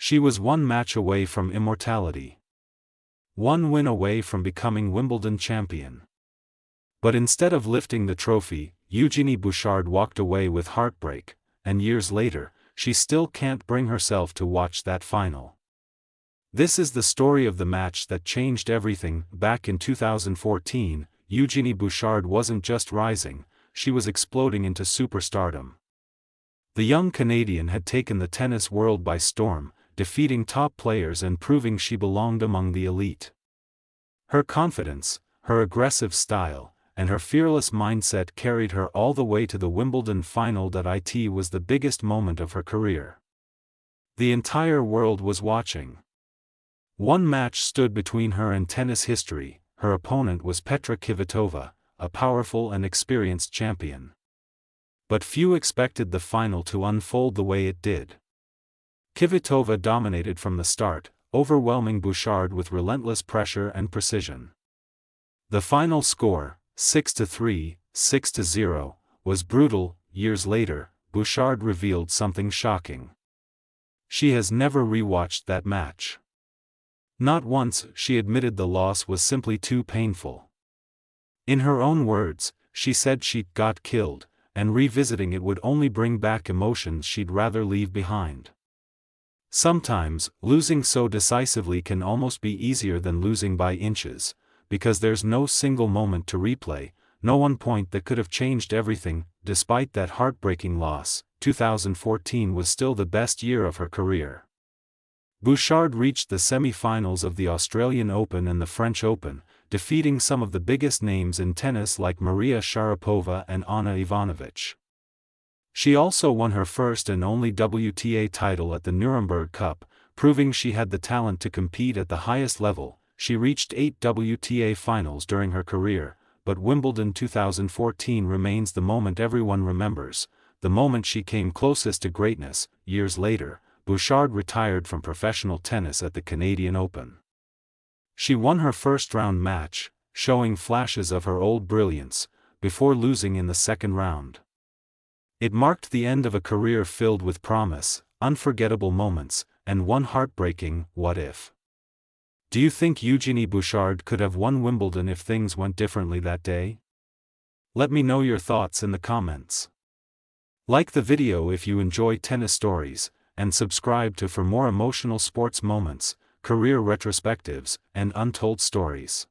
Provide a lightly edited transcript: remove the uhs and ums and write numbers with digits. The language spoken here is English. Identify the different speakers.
Speaker 1: She was one match away from immortality. One win away from becoming Wimbledon champion. But instead of lifting the trophy, Eugenie Bouchard walked away with heartbreak, and years later, she still can't bring herself to watch that final. This is the story of the match that changed everything. Back in 2014, Eugenie Bouchard wasn't just rising, she was exploding into superstardom. The young Canadian had taken the tennis world by storm, defeating top players and proving she belonged among the elite. Her confidence, her aggressive style, and her fearless mindset carried her all the way to the Wimbledon final. It was the biggest moment of her career. The entire world was watching. One match stood between her and tennis history. Her opponent was Petra Kvitova, a powerful and experienced champion. But few expected the final to unfold the way it did. Kvitova dominated from the start, overwhelming Bouchard with relentless pressure and precision. The final score, 6-3, 6-0, was brutal. Years later, Bouchard revealed something shocking. She has never rewatched that match. Not once. She admitted the loss was simply too painful. In her own words, she said she got killed, and revisiting it would only bring back emotions she'd rather leave behind. Sometimes, losing so decisively can almost be easier than losing by inches, because there's no single moment to replay, no one point that could have changed everything. Despite that heartbreaking loss, 2014 was still the best year of her career. Bouchard reached the semi-finals of the Australian Open and the French Open, defeating some of the biggest names in tennis like Maria Sharapova and Ana Ivanovic. She also won her first and only WTA title at the Nuremberg Cup, proving she had the talent to compete at the highest level. She reached 8 WTA finals during her career, but Wimbledon 2014 remains the moment everyone remembers, the moment she came closest to greatness. Years later, Bouchard retired from professional tennis at the Canadian Open. She won her first-round match, showing flashes of her old brilliance, before losing in the second round. It marked the end of a career filled with promise, unforgettable moments, and one heartbreaking what if. Do you think Eugenie Bouchard could have won Wimbledon if things went differently that day? Let me know your thoughts in the comments. Like the video if you enjoy tennis stories, and subscribe for more emotional sports moments, career retrospectives, and untold stories.